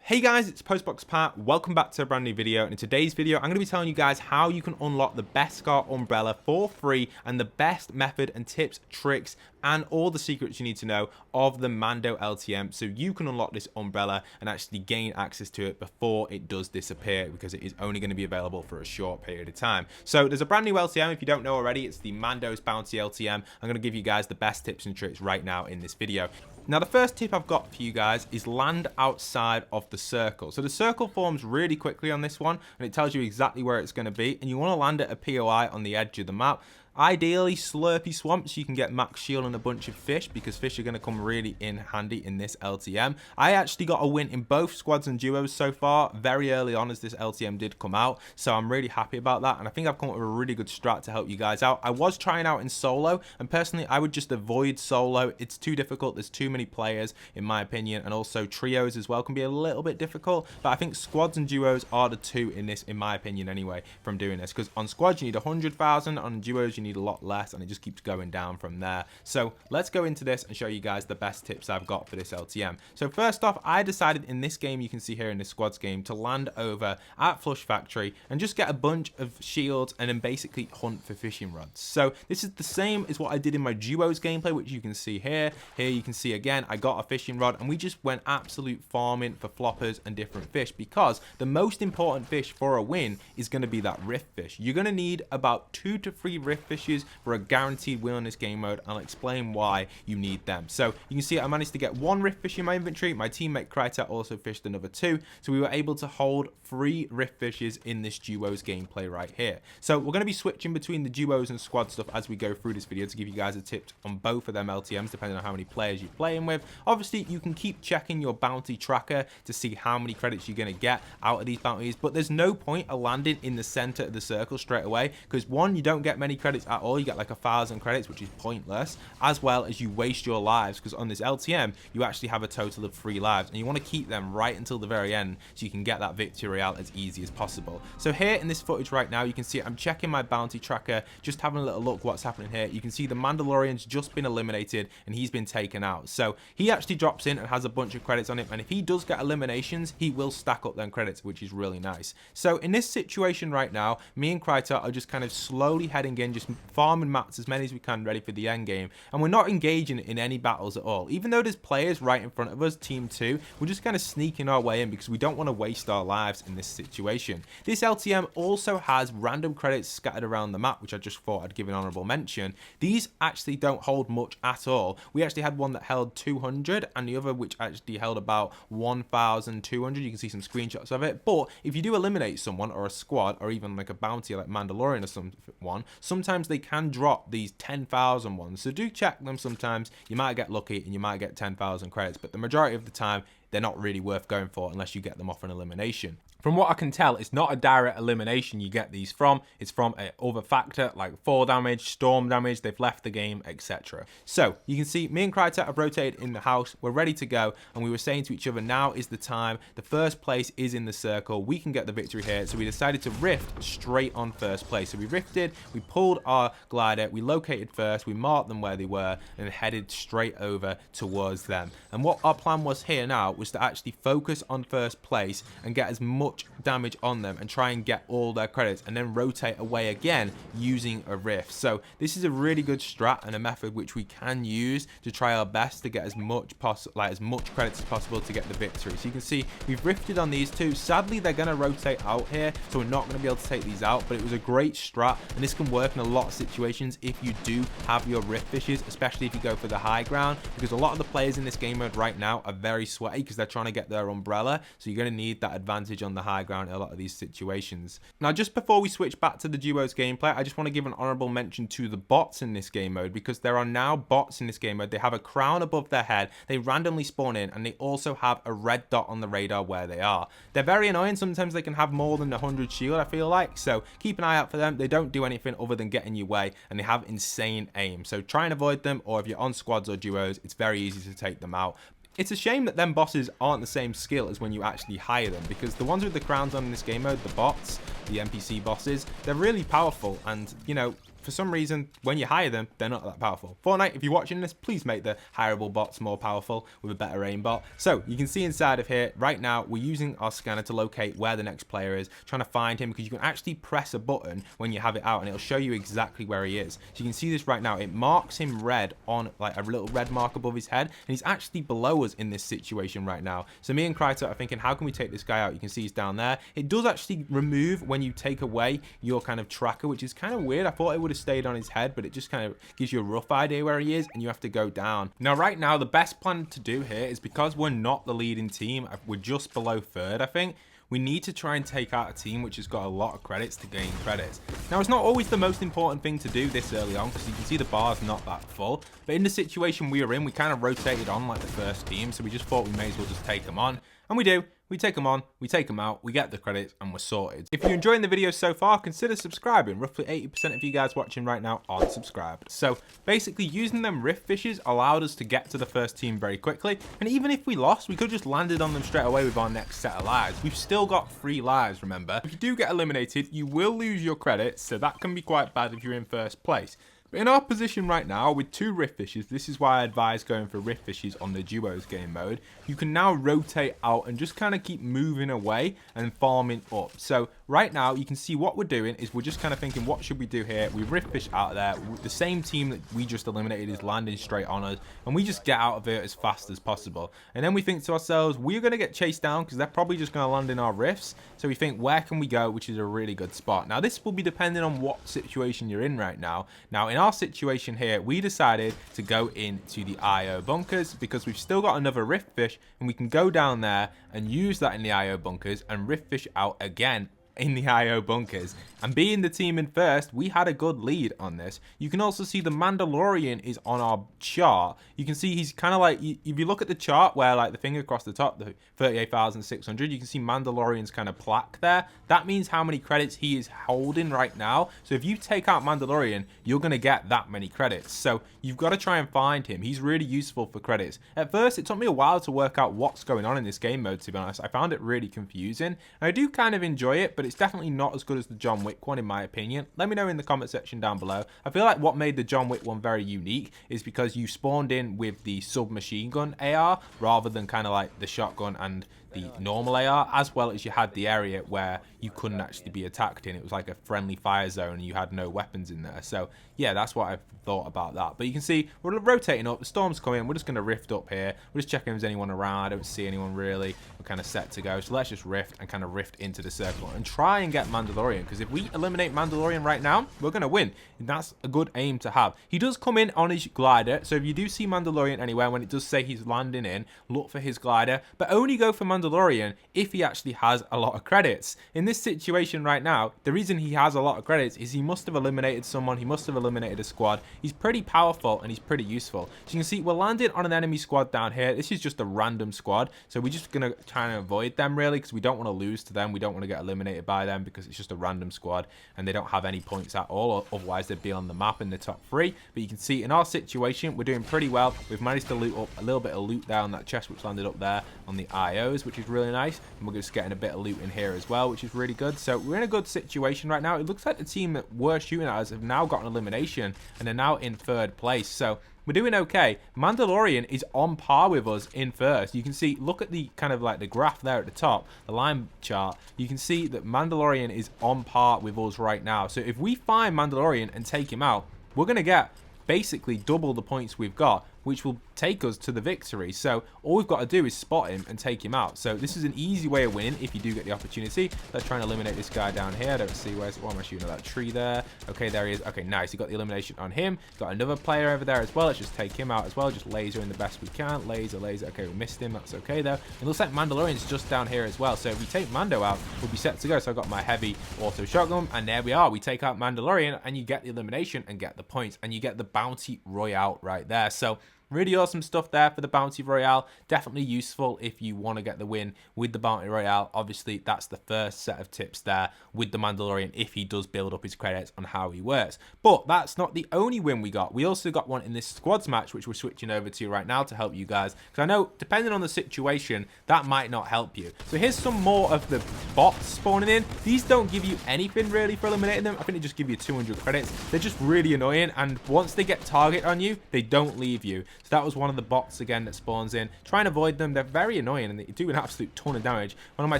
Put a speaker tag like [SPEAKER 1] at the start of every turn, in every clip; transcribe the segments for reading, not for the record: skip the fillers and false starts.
[SPEAKER 1] Hey guys, it's Postbox Pat. Welcome back to a brand new video. And in today's video, I'm going to be telling you guys how you can unlock the Beskar umbrella for free and the best method and tips, tricks, and all the secrets you need to know of the Mando LTM so you can unlock this umbrella and actually gain access to it before it does disappear, because it is only going to be available for a short period of time. So there's a brand new LTM. If you don't know already, it's the Mando's Bounty LTM. I'm going to give you guys the best tips and tricks right now in this video. Now, the first tip I've got for you guys is land outside of the circle. So the circle forms really quickly on this one, and it tells you exactly where it's going to be. And you want to land at a POI on the edge of the map. Ideally, slurpy swamps, so you can get max shield and a bunch of fish, because fish are going to come really in handy in this LTM. I actually got a win in both squads and duos so far, very early on as this LTM did come out, so I'm really happy about that, and I think I've come up with a really good strat to help you guys out. I was trying out in solo, and personally, I would just avoid solo. It's too difficult. There's too many players, in my opinion, and also trios as well can be a little bit difficult, but I think squads and duos are the two in this, in my opinion anyway, from doing this, because on squads, you need 100,000, on duos, you need a lot less, and it just keeps going down from there. So let's go into this and show you guys the best tips I've got for this LTM. So first off, I decided in this game, you can see here in this squads game, to land over at Flush Factory and just get a bunch of shields and then basically hunt for fishing rods. So this is the same as what I did in my duos gameplay, which you can see here. Here you can see again, I got a fishing rod and we just went absolute farming for floppers and different fish, because the most important fish for a win is going to be that rift fish. You're going to need about 2 to 3 rift fishes for a guaranteed win on this game mode. I'll explain why you need them. So you can see I managed to get 1 rift fish in my inventory. My teammate Kryta also fished another 2, so we were able to hold 3 rift fishes in this duos gameplay right here. So we're going to be switching between the duos and squad stuff as we go through this video to give you guys a tip on both of them LTMs, depending on how many players you're playing with. Obviously, you can keep checking your bounty tracker to see how many credits you're going to get out of these bounties, but there's no point of landing in the center of the circle straight away, because one, you don't get many credits at all. You get like 1,000 credits, which is pointless, as well as you waste your lives, because on this LTM you actually have a total of 3 lives, and you want to keep them right until the very end so you can get that Victory Royale as easy as possible. So here in this footage right now, you can see I'm checking my bounty tracker, just having a little look what's happening here. You can see the Mandalorian's just been eliminated and he's been taken out. So he actually drops in and has a bunch of credits on him, and if he does get eliminations, he will stack up them credits, which is really nice. So in this situation right now, me and Kryta are just kind of slowly heading in, just farming mats as many as we can, ready for the end game, and we're not engaging in any battles at all. Even though there's players right in front of us, team 2, we're just kind of sneaking our way in because we don't want to waste our lives in this situation. This LTM also has random credits scattered around the map, which I just thought I'd give an honorable mention. These actually don't hold much at all. We actually had one that held 200 and the other which actually held about 1,200. You can see some screenshots of it, but if you do eliminate someone or a squad or even like a bounty like Mandalorian or someone, sometimes they can drop these 10,000 ones, so do check them. Sometimes you might get lucky and you might get 10,000 credits, but the majority of the time they're not really worth going for unless you get them off an elimination. From what I can tell, it's not a direct elimination you get these from. It's from a other factor like fall damage, storm damage, they've left the game, etc. So you can see me and Kryta have rotated in the house. We're ready to go, and we were saying to each other, now is the time. The first place is in the circle. We can get the victory here. So we decided to rift straight on first place. So we rifted, we pulled our glider, we located first, we marked them where they were, and headed straight over towards them. And what our plan was here now was to actually focus on first place and get as much damage on them and try and get all their credits, and then rotate away again using a rift. So this is a really good strat and a method which we can use to try our best to get as much credits as possible to get the victory. So you can see we've rifted on these two. Sadly, they're going to rotate out here, so we're not going to be able to take these out, but it was a great strat, and this can work in a lot of situations if you do have your rift fishes, especially if you go for the high ground, because a lot of the players in this game mode right now are very sweaty because they're trying to get their umbrella, so you're going to need that advantage on the high ground in a lot of these situations. Now, just before we switch back to the duos gameplay, I just want to give an honorable mention to the bots in this game mode, because there are now bots in this game mode. They have a crown above their head, they randomly spawn in, and they also have a red dot on the radar where they are. They're very annoying. Sometimes they can have more than 100 shield, I feel like, so keep an eye out for them. They don't do anything other than get in your way, and they have insane aim, so try and avoid them, or if you're on squads or duos, it's very easy to take them out. It's a shame that them bosses aren't the same skill as when you actually hire them, because the ones with the crowns on in this game mode, the bots, the NPC bosses, they're really powerful, and, you know, for some reason, when you hire them, they're not that powerful. Fortnite, if you're watching this, please make the hireable bots more powerful with a better aimbot. So you can see inside of here, right now, we're using our scanner to locate where the next player is, trying to find him, because you can actually press a button when you have it out and it'll show you exactly where he is. So you can see this right now. It marks him red on like a little red mark above his head, and he's actually below us in this situation right now. So me and Kryto are thinking, how can we take this guy out? You can see he's down there. It does actually remove when you take away your kind of tracker, which is kind of weird. I thought it would have stayed on his head, but it just kind of gives you a rough idea where he is, and you have to go down. Now, right now, the best plan to do here is, because we're not the leading team, we're just below third, I think. We need to try and take out a team which has got a lot of credits to gain credits. Now, it's not always the most important thing to do this early on, because you can see the bar's not that full. But in the situation we were in, we kind of rotated on like the first team, so we just thought we may as well just take them on. And we do. We take them on, we take them out, we get the credits, and we're sorted. If you're enjoying the video so far, consider subscribing. Roughly 80% of you guys watching right now aren't subscribed. So basically, using them rift fishes allowed us to get to the first team very quickly. And even if we lost, we could just landed on them straight away with our next set of lives. We've still got 3 lives, remember. If you do get eliminated, you will lose your credits, so that can be quite bad if you're in first place. But in our position right now, with 2 rift fishes, this is why I advise going for rift fishes on the duos game mode. You can now rotate out and just kind of keep moving away and farming up. So right now, you can see what we're doing is we're just kind of thinking, what should we do here? We rift fish out of there. The same team that we just eliminated is landing straight on us, and we just get out of it as fast as possible. And then we think to ourselves, we're going to get chased down because they're probably just going to land in our rifts. So we think, where can we go, which is a really good spot. Now, this will be depending on what situation you're in right now. Now, in our situation here, we decided to go into the IO bunkers because we've still got another rift fish, and we can go down there and use that in the IO bunkers and rift fish out again in the IO bunkers. And being the team in first, we had a good lead on this. You can also see the Mandalorian is on our chart. You can see he's kind of like, if you look at the chart where like the thing across the top, the 38,600, you can see Mandalorian's kind of plaque there. That means how many credits he is holding right now. So if you take out Mandalorian, you're going to get that many credits. So you've got to try and find him. He's really useful for credits. At first, it took me a while to work out what's going on in this game mode, to be honest. I found it really confusing. And I do kind of enjoy it, but it's definitely not as good as the John Wick one, in my opinion. Let me know in the comment section down below. I feel like what made the John Wick one very unique is because you spawned in with the submachine gun AR rather than kind of like the shotgun and the normal AR, as well as you had the area where you couldn't actually be attacked in. It was like a friendly fire zone and you had no weapons in there. So yeah, that's what I thought about that. But you can see we're rotating up, the storm's coming, we're just going to rift up here. We're just checking if there's anyone around. I don't see anyone really. We're kind of set to go. So let's just rift and kind of rift into the circle and try and get Mandalorian, because if we eliminate Mandalorian right now, we're going to win. And that's a good aim to have. He does come in on his glider, so if you do see Mandalorian anywhere, when it does say he's landing in, look for his glider, but only go for Mandalorian if he actually has a lot of credits. In this situation right now, the reason he has a lot of credits is he must have eliminated someone, he must have eliminated a squad. He's pretty powerful and he's pretty useful. So you can see we're landing on an enemy squad down here. This is just a random squad, so we're just going to try and avoid them really, because we don't want to lose to them. We don't want to get eliminated by them because it's just a random squad and they don't have any points at all, otherwise they'd be on the map in the top 3. But you can see in our situation, we're doing pretty well. We've managed to loot up a little bit of loot there on that chest which landed up there on the IOs, which is really nice. And we're just getting a bit of loot in here as well, which is really good. So we're in a good situation right now. It looks like the team that were shooting at us have now got an elimination and are now in third place. So we're doing okay. Mandalorian is on par with us in first. You can see, look at the kind of like the graph there at the top, the line chart. You can see that Mandalorian is on par with us right now. So if we find Mandalorian and take him out, we're going to get basically double the points we've got, which will take us to the victory. So all we've got to do is spot him and take him out. So this is an easy way of winning if you do get the opportunity. Let's try and eliminate this guy down here. I don't see why am I shooting at that tree there? Okay, there he is. Okay, nice. He got the elimination on him. Got another player over there as well. Let's just take him out as well. Just laser in the best we can. Laser. Okay, we missed him. That's okay though. It looks like Mandalorian's just down here as well. So if we take Mando out, we'll be set to go. So I've got my heavy auto shotgun, and there we are. We take out Mandalorian and you get the elimination and get the points, and you get the bounty royale right there. So Really awesome stuff there for the Bounty Royale. Definitely useful if you want to get the win with the Bounty Royale. Obviously, that's the first set of tips there with the Mandalorian if he does build up his credits on how he works. But that's not the only win we got. We also got one in this squads match, which we're switching over to right now to help you guys. Because I know, depending on the situation, that might not help you. So here's some more of the bots spawning in. These don't give you anything really for eliminating them. I think they just give you 200 credits. They're just really annoying. And once they get target on you, they don't leave you. So that was one of the bots again that spawns in. Try and avoid them. They're very annoying and they do an absolute ton of damage. One of my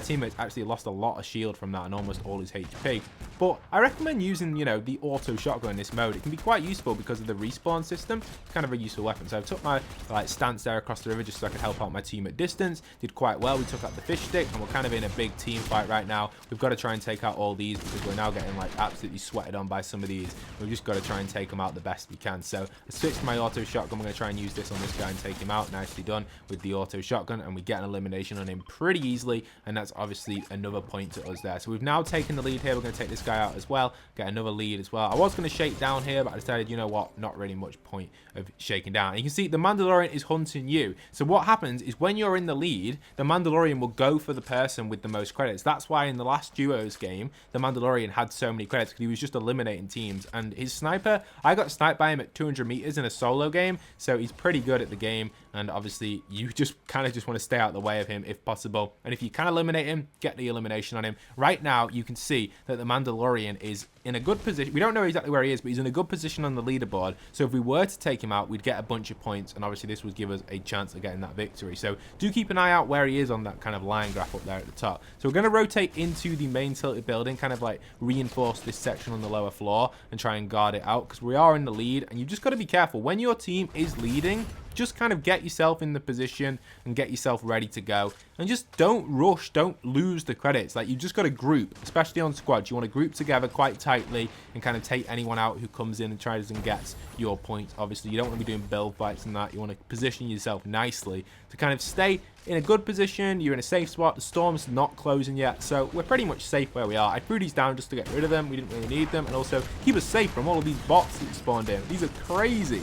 [SPEAKER 1] teammates actually lost a lot of shield from that and almost all his HP. But I recommend using, you know, the auto shotgun in this mode. It can be quite useful because of the respawn system. It's kind of a useful weapon. So I took my stance there across the river just so I could help out my team at distance. Did quite well. We took out the fish stick and we're kind of in a big team fight right now. We've got to try and take out all these because we're now getting like absolutely sweated on by some of these. We've just got to try and take them out the best we can. So I switched to my auto shotgun. We're going to try and use this on this guy and take him out. Nicely done with the auto shotgun, and we get an elimination on him pretty easily, and that's obviously another point to us there. So we've now taken the lead here. We're going to take this guy out as well, get another lead as well. I was going to shake down here, but I decided, you know what, not really much point of shaking down. And you can see the Mandalorian is hunting you. So what happens is when you're in the lead, the Mandalorian will go for the person with the most credits. That's why in the last duos game, the Mandalorian had so many credits, because he was just eliminating teams. And his sniper, I got sniped by him at 200 meters in a solo game, so he's pretty good at the game. And obviously you just kind of want to stay out of the way of him if possible, and if you can eliminate him, get the elimination on him. Right now you can see that the Mandalorian is in a good position. We don't know exactly where he is, but he's in a good position on the leaderboard. So if we were to take him out, we'd get a bunch of points, and obviously this would give us a chance of getting that victory. So do keep an eye out where he is on that kind of line graph up there at the top. So we're going to rotate into the main tilted building, kind of like reinforce this section on the lower floor and try and guard it out, because we are in the lead, and you've just got to be careful when your team is leading. Just kind of get yourself in the position and get yourself ready to go, and just don't rush, don't lose the credits. Like, you just got to group, especially on squads. You want to group together quite tightly and kind of take anyone out who comes in and tries and gets your points. Obviously you don't want to be doing build fights and that. You want to position yourself nicely to kind of stay in a good position. You're in a safe spot. The storm's not closing yet, so we're pretty much safe where we are. I threw these down just to get rid of them. We didn't really need them, and also keep us safe from all of these bots that spawned in. These are crazy.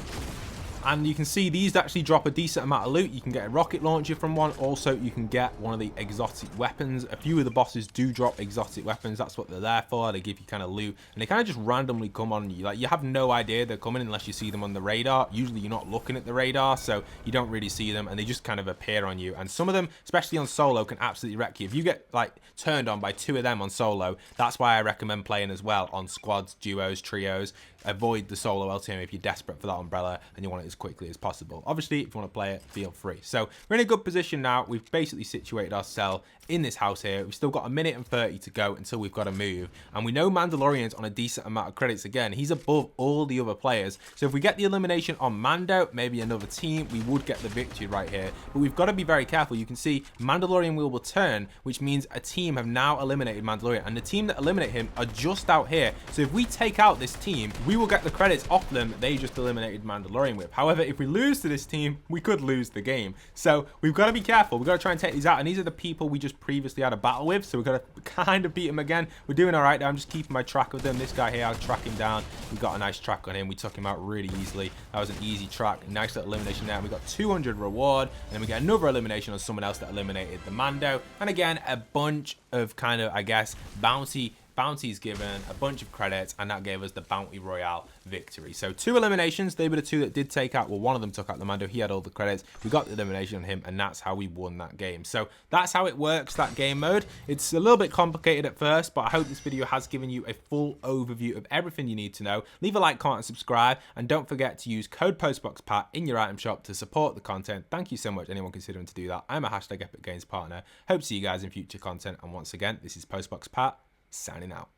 [SPEAKER 1] And you can see these actually drop a decent amount of loot. You can get a rocket launcher from one. Also, you can get one of the exotic weapons. A few of the bosses do drop exotic weapons. That's what they're there for. They give you kind of loot, and they kind of just randomly come on you. Like, you have no idea they're coming unless you see them on the radar. Usually you're not looking at the radar, so you don't really see them, and they just kind of appear on you. And some of them, especially on solo, can absolutely wreck you. If you get like turned on by 2 of them on solo, that's why I recommend playing as well on squads, duos, trios. Avoid the solo LTM if you're desperate for that umbrella and you want it as quickly as possible. Obviously, if you want to play it, feel free. So we're in a good position now. We've basically situated ourselves in this house here. We've still got 1 minute and 30 to go until we've got to move. And we know Mandalorian's on a decent amount of credits again. He's above all the other players. So if we get the elimination on Mando, maybe another team, we would get the victory right here. But we've got to be very careful. You can see Mandalorian will return, which means a team have now eliminated Mandalorian. And the team that eliminate him are just out here. So if we take out this team, we will get the credits off them that they just eliminated Mandalorian with. However, if we lose to this team, we could lose the game. So we've got to be careful. We've got to try and take these out. And these are the people we just previously had a battle with. So we've got to kind of beat them again. We're doing all right now. I'm just keeping my track of them. This guy here, I'll track him down. We got a nice track on him. We took him out really easily. That was an easy track. Nice little elimination there. And we got 200 reward. And then we get another elimination on someone else that eliminated the Mando. And again, a bunch of kind of, I guess, bounties given, a bunch of credits, and that gave us the Bounty Royale victory. So 2 eliminations. They were the 2 that did take out. Well, one of them took out the Mando. He had all the credits. We got the elimination on him, and that's how we won that game. So that's how it works, that game mode. It's a little bit complicated at first, but I hope this video has given you a full overview of everything you need to know. Leave a like, comment, and subscribe, and don't forget to use code PostboxPat in your item shop to support the content. Thank you so much, anyone considering to do that. I'm a #EpicGames partner. Hope to see you guys in future content, and once again, this is PostboxPat signing out.